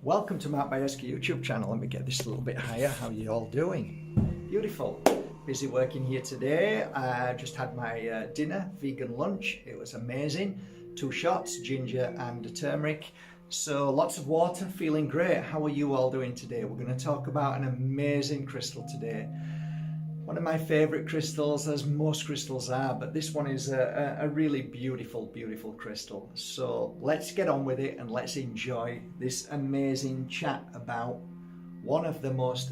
Welcome to Mark Bajerski YouTube channel. Let me get this a little bit higher. How are you all doing? Beautiful. Busy working here today. I just had my dinner, vegan lunch. It was amazing. 2 shots, ginger and turmeric. So lots of water, feeling great. How are you all doing today? We're going to talk about an amazing crystal today. One of my favorite crystals, as most crystals are, but this one is a really beautiful, beautiful crystal. So let's get on with it and let's enjoy this amazing chat about one of the most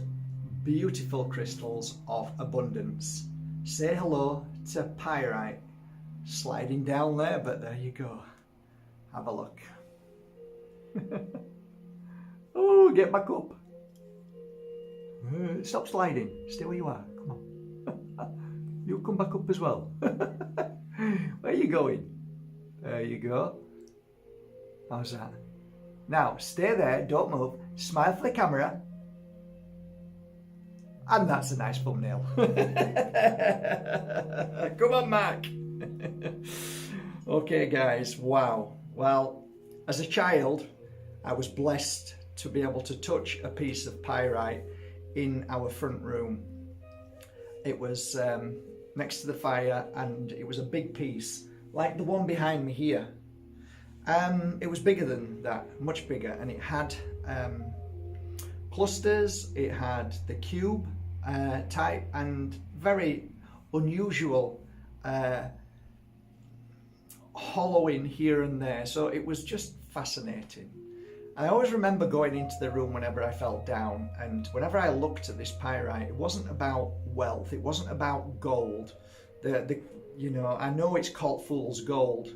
beautiful crystals of abundance. Say hello to Pyrite. Sliding down there, but there you go. Have a look. Oh, get back up. Stop sliding. Stay where you are. Come on. You'll come back up as well. Where are you going? There you go. How's that? Now, stay there. Don't move. Smile for the camera. And that's a nice thumbnail. Come on, Mark. Okay, guys. Wow. Well, as a child, I was blessed to be able to touch a piece of pyrite in our front room. It was next to the fire, and it was a big piece like the one behind me here. It was bigger than that, much bigger, and it had clusters, it had the cube type, and very unusual hollowing here and there. So it was just fascinating. I always remember going into the room whenever I felt down, and whenever I looked at this pyrite, it wasn't about wealth, it wasn't about gold. You know, I know it's called fool's gold,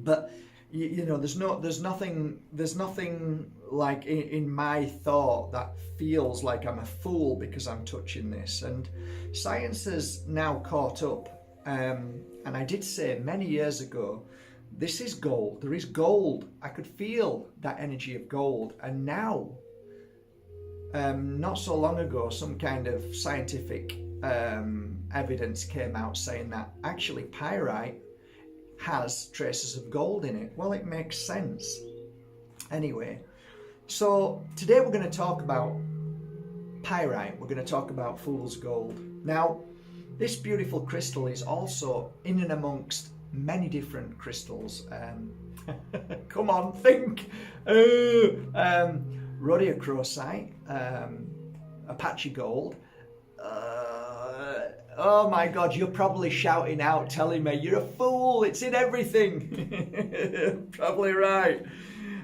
but you know, there's nothing like in my thought that feels like I'm a fool because I'm touching this. And science has now caught up, and I did say many years ago, this is gold. There is gold. I could feel that energy of gold. And now, not so long ago, some kind of scientific evidence came out saying that actually pyrite has traces of gold in it. Well, it makes sense. Anyway, so today we're going to talk about pyrite. We're going to talk about fool's gold. Now, this beautiful crystal is also in and amongst many different crystals. Come on, think. Rhodochrosite, Apache gold. Oh my God, you're probably shouting out, telling me you're a fool. It's in everything. Probably right.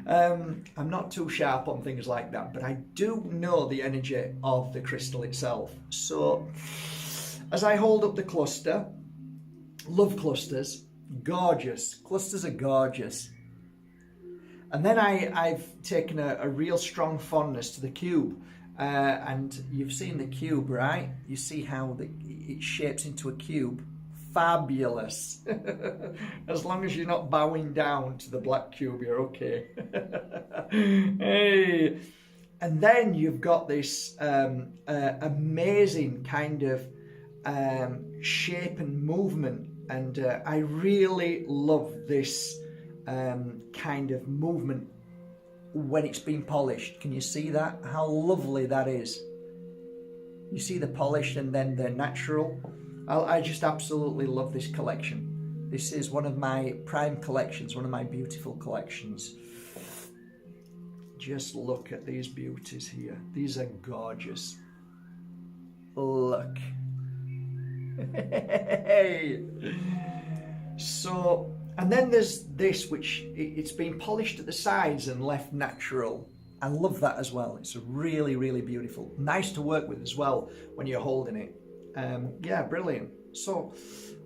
I'm not too sharp on things like that, but I do know the energy of the crystal itself. So, as I hold up the cluster, love clusters. Gorgeous. Clusters are gorgeous. And then I've taken a real strong fondness to the cube. And you've seen the cube, right? You see how it shapes into a cube. Fabulous. As long as you're not bowing down to the black cube, you're okay. Hey. And then you've got this amazing kind of shape and movement. And I really love this kind of movement when it's been polished. Can you see that? How lovely that is. You see the polished and then the natural. I just absolutely love this collection. This is one of my prime collections, one of my beautiful collections. Just look at these beauties here. These are gorgeous. Look. Hey. So, and then there's this, which it's been polished at the sides and left natural. I love that as well. It's really, really beautiful. Nice to work with as well when you're holding it. Yeah, brilliant. So,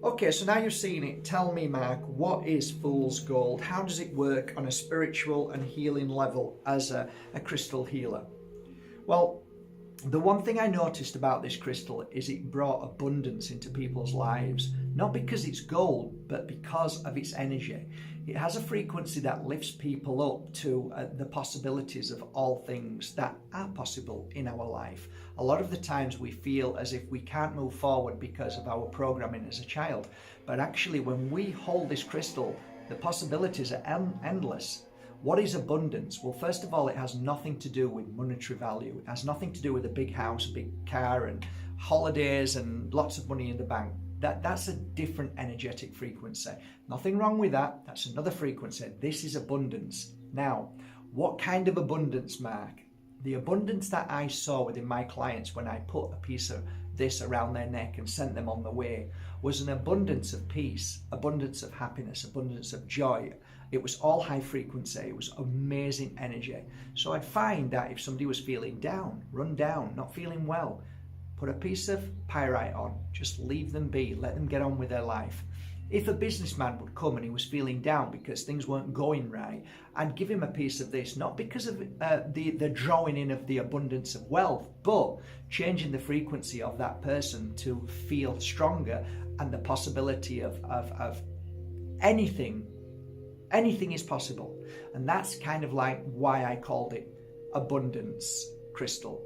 okay, so now you've seen it. Tell me, Mark, what is fool's gold? How does it work on a spiritual and healing level as a crystal healer? Well, the one thing I noticed about this crystal is it brought abundance into people's lives, not because it's gold, but because of its energy. It has a frequency that lifts people up to the possibilities of all things that are possible in our life. A lot of the times we feel as if we can't move forward because of our programming as a child, but actually when we hold this crystal, the possibilities are endless. What is abundance? Well, first of all, it has nothing to do with monetary value. It has nothing to do with a big house, a big car, and holidays and lots of money in the bank. That's a different energetic frequency. Nothing wrong with that. That's another frequency. This is abundance. Now, what kind of abundance, Mark? The abundance that I saw within my clients when I put a piece of this around their neck and sent them on the way was an abundance of peace, abundance of happiness, abundance of joy. It was all high frequency. It was amazing energy. So I'd find that if somebody was feeling down, run down, not feeling well, put a piece of pyrite on, just leave them be, let them get on with their life. If a businessman would come and he was feeling down because things weren't going right, I'd give him a piece of this, not because of the drawing in of the abundance of wealth, but changing the frequency of that person to feel stronger, and the possibility of anything is possible. And that's kind of like why I called it abundance crystal.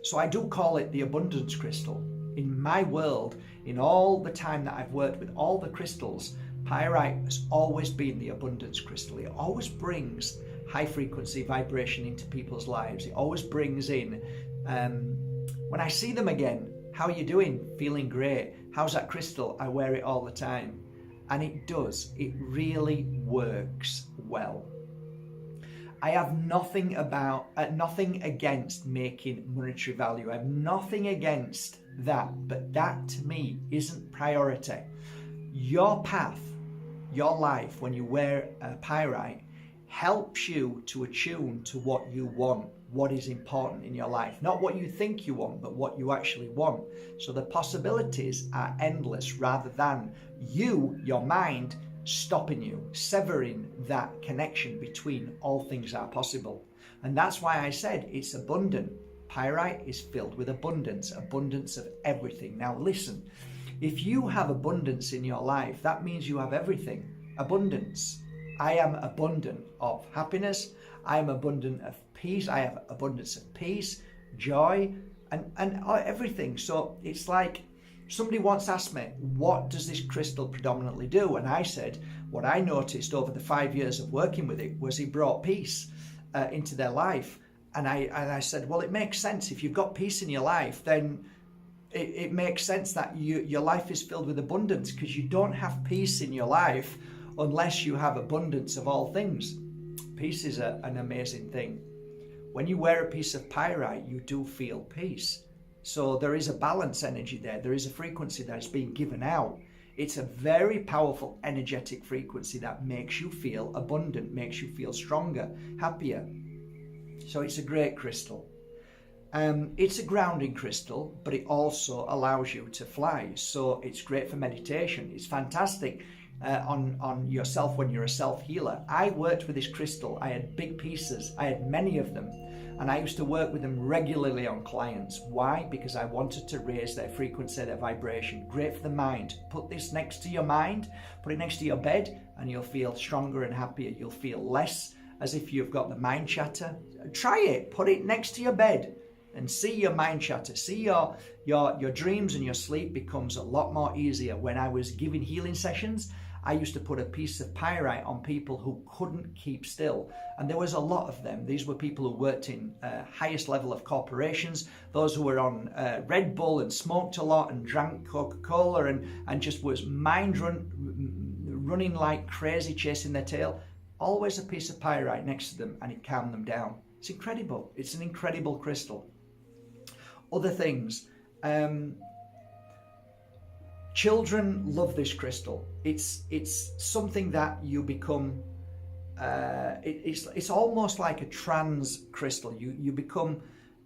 So I do call it the abundance crystal. In my world, in all the time that I've worked with all the crystals, pyrite has always been the abundance crystal. It always brings high frequency vibration into people's lives. It always brings in, when I see them again, how are you doing? Feeling great. How's that crystal? I wear it all the time. And it does. It really works well. I have nothing against making monetary value. I have nothing against that, but that to me isn't priority. Your path, your life, when you wear a pyrite, helps you to attune to what you want, what is important in your life. Not what you think you want, but what you actually want. So the possibilities are endless, rather than you, your mind, stopping you, severing that connection between all things are possible. And that's why I said it's abundant. Pyrite is filled with abundance of everything. Now listen, if you have abundance in your life, that means you have everything. Abundance. I am abundant of happiness. I am abundant of peace. I have abundance of peace, joy, and everything. So it's like, somebody once asked me, what does this crystal predominantly do? And I said, what I noticed over the 5 years of working with it was it brought peace into their life. And I said, well, it makes sense. If you've got peace in your life, then it makes sense that your life is filled with abundance, because you don't have peace in your life unless you have abundance of all things. Peace is an amazing thing. When you wear a piece of pyrite, you do feel peace. So there is a balance energy there. There is a frequency that is being given out. It's a very powerful energetic frequency that makes you feel abundant, makes you feel stronger, happier. So it's a great crystal. It's a grounding crystal, but it also allows you to fly. So it's great for meditation. It's fantastic on yourself when you're a self-healer. I worked with this crystal. I had big pieces. I had many of them. And I used to work with them regularly on clients. Why? Because I wanted to raise their frequency, their vibration. Great for the mind. Put this next to your mind, put it next to your bed, and you'll feel stronger and happier. You'll feel less as if you've got the mind chatter. Try it. Put it next to your bed and see your mind chatter. See your dreams and your sleep becomes a lot more easier. When I was giving healing sessions, I used to put a piece of pyrite on people who couldn't keep still. And there was a lot of them. These were people who worked in highest level of corporations, those who were on Red Bull and smoked a lot and drank Coca-Cola and just was running like crazy, chasing their tail. Always a piece of pyrite next to them, and it calmed them down. It's incredible. It's an incredible crystal. Other things. Children love this crystal. It's something that you become. It's almost like a trance crystal. You become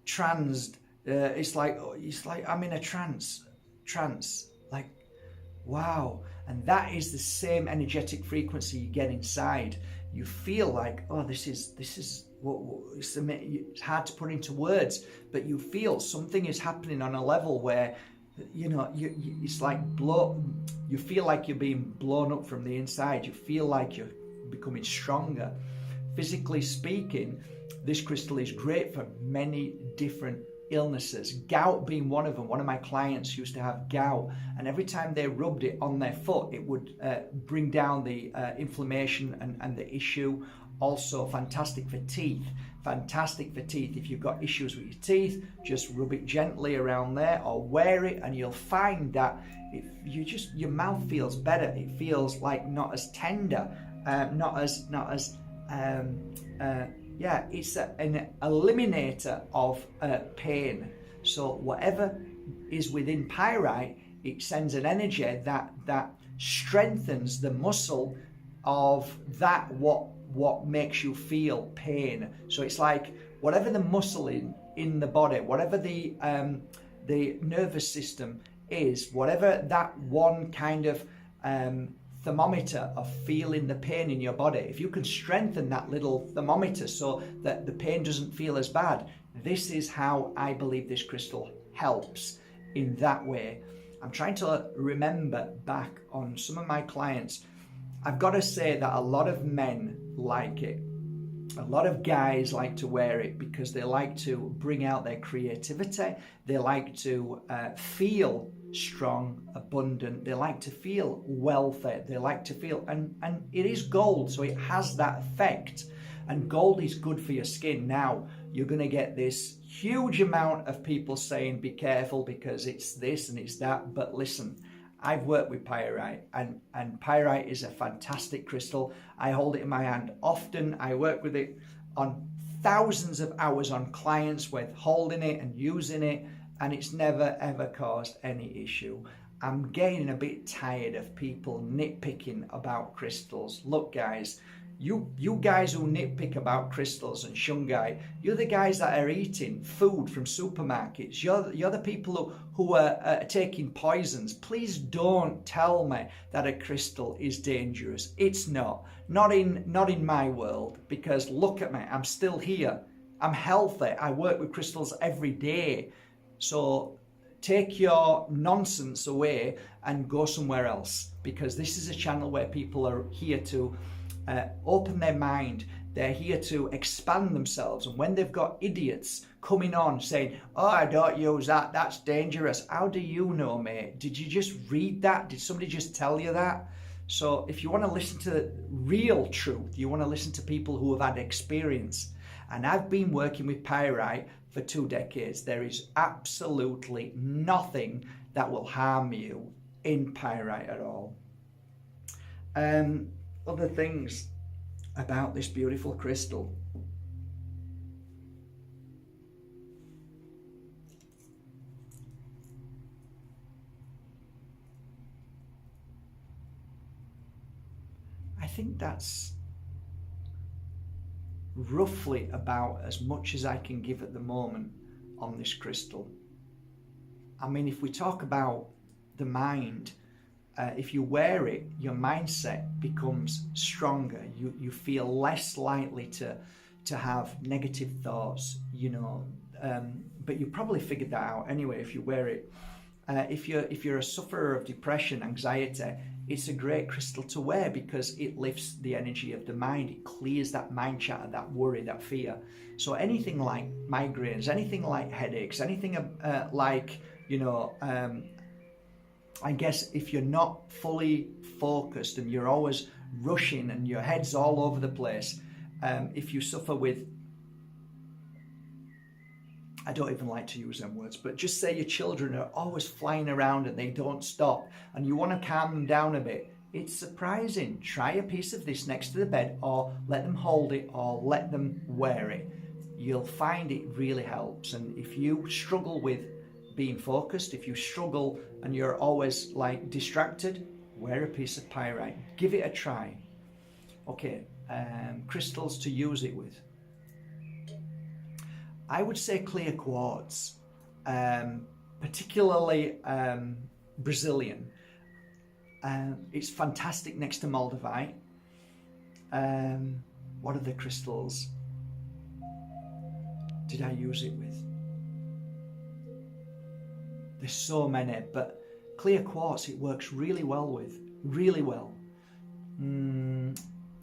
transed. It's like I'm in a trance. Like, wow. And that is the same energetic frequency you get inside. You feel like, oh, this is it's hard to put into words, but you feel something is happening on a level where, it's like you feel like you're being blown up from the inside. You feel like you're becoming stronger. Physically speaking, this crystal is great for many different illnesses. Gout being one of them. One of my clients used to have gout, and every time they rubbed it on their foot, it would bring down the inflammation and the issue Also fantastic for teeth. Fantastic for teeth. If you've got issues with your teeth, just rub it gently around there or wear it, and you'll find that your mouth feels better. It feels like not as tender, it's an eliminator of pain. So whatever is within pyrite, it sends an energy that strengthens the muscle of that what makes you feel pain. So it's like whatever the muscle in the body, whatever the nervous system is, whatever that one kind of thermometer of feeling the pain in your body, if you can strengthen that little thermometer so that the pain doesn't feel as bad, this is how I believe this crystal helps in that way. I'm trying to remember back on some of my clients. I've got to say that a lot of men like it. A lot of guys like to wear it because they like to bring out their creativity. They like to feel strong, abundant. They like to feel wealthy. They like to feel, and it is gold, so it has that effect. And gold is good for your skin. Now, you're going to get this huge amount of people saying, be careful because it's this and it's that. But listen, I've worked with pyrite, and pyrite is a fantastic crystal. I hold it in my hand often. I work with it on thousands of hours on clients with holding it and using it, and it's never ever caused any issue. I'm getting a bit tired of people nitpicking about crystals. Look guys, you guys who nitpick about crystals and shungai, you're the guys that are eating food from supermarkets. You're the people who are taking poisons. Please don't tell me that a crystal is dangerous. It's not. Not in my world, because look at me. I'm still here. I'm healthy. I work with crystals every day. So take your nonsense away and go somewhere else, because this is a channel where people are here to open their mind. They're here to expand themselves, and when they've got idiots coming on saying, oh, I don't use that, that's dangerous. How do you know, mate? Did you just read that? Did somebody just tell you that? So if you want to listen to the real truth, you want to listen to people who have had experience, and I've been working with pyrite for 2 decades. There is absolutely nothing that will harm you in pyrite at all. Other things about this beautiful crystal. I think that's roughly about as much as I can give at the moment on this crystal. I mean, if we talk about the mind, if you wear it, your mindset becomes stronger. You feel less likely to have negative thoughts, you know. But you probably figured that out anyway if you wear it. If you're a sufferer of depression, anxiety, it's a great crystal to wear because it lifts the energy of the mind. It clears that mind chatter, that worry, that fear. So anything like migraines, anything like headaches, anything like, you know, I guess if you're not fully focused and you're always rushing and your head's all over the place, if you suffer with, I don't even like to use them words, but just say your children are always flying around and they don't stop and you want to calm them down a bit, it's surprising. Try a piece of this next to the bed, or let them hold it, or let them wear it. You'll find it really helps. And if you struggle with being focused, if you struggle and you're always like distracted, wear a piece of pyrite. Give it a try. Okay, crystals to use it with. I would say clear quartz, particularly Brazilian. It's fantastic next to moldavite. What other crystals did I use it with? There's so many, but clear quartz it works really well with, really well.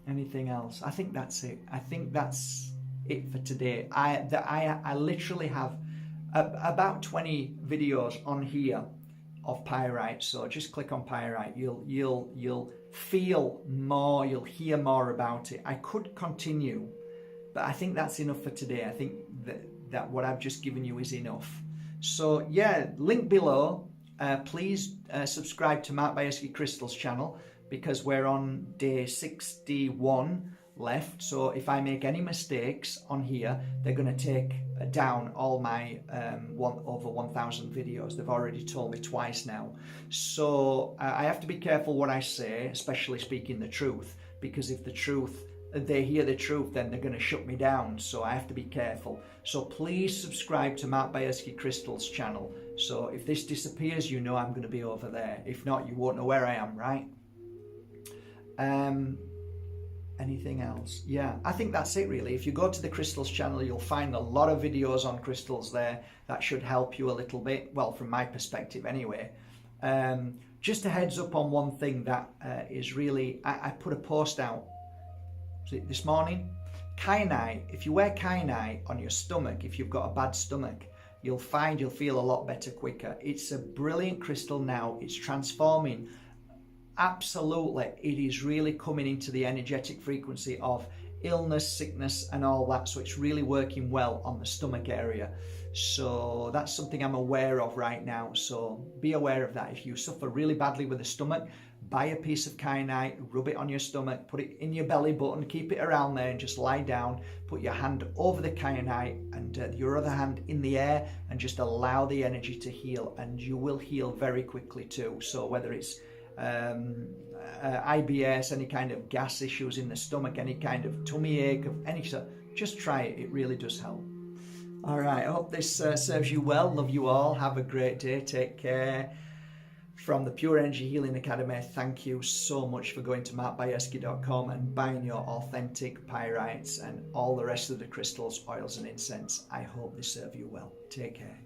Anything else? I think that's it. I think that's it for today. I literally have about 20 videos on here of pyrite. So just click on pyrite. You'll feel more, you'll hear more about it. I could continue, but I think that's enough for today. I think that what I've just given you is enough. So yeah, link below. Please subscribe to Mark Bajerski Crystals channel, because we're on day 61 left. So if I make any mistakes on here, they're going to take down all my over 1,000 videos. They've already told me twice now. So I have to be careful what I say, especially speaking the truth, because if they hear the truth, then they're going to shut me down. So I have to be careful. So please subscribe to Mark Bajerski Crystals channel. So if this disappears, you know I'm going to be over there. If not, you won't know where I am, right? Anything else? Yeah, I think that's it really. If you go to the Crystals channel, you'll find a lot of videos on crystals there that should help you a little bit. Well, from my perspective anyway. Just a heads up on one thing that is really, I put a post out this morning. Kyanite, if you wear kyanite on your stomach, if you've got a bad stomach, you'll feel a lot better quicker. It's a brilliant crystal now. It's transforming. Absolutely, it is really coming into the energetic frequency of illness, sickness and all that. So it's really working well on the stomach area. So that's something I'm aware of right now. So be aware of that. If you suffer really badly with the stomach, buy a piece of kyanite, rub it on your stomach, put it in your belly button, keep it around there and just lie down. Put your hand over the kyanite and your other hand in the air and just allow the energy to heal, and you will heal very quickly too. So whether it's IBS, any kind of gas issues in the stomach, any kind of tummy ache of any sort, just try it. It really does help. All right, I hope this serves you well. Love you all. Have a great day. Take care. From the Pure Energy Healing Academy, thank you so much for going to markbajerski.com and buying your authentic pyrites and all the rest of the crystals, oils and incense. I hope they serve you well. Take care.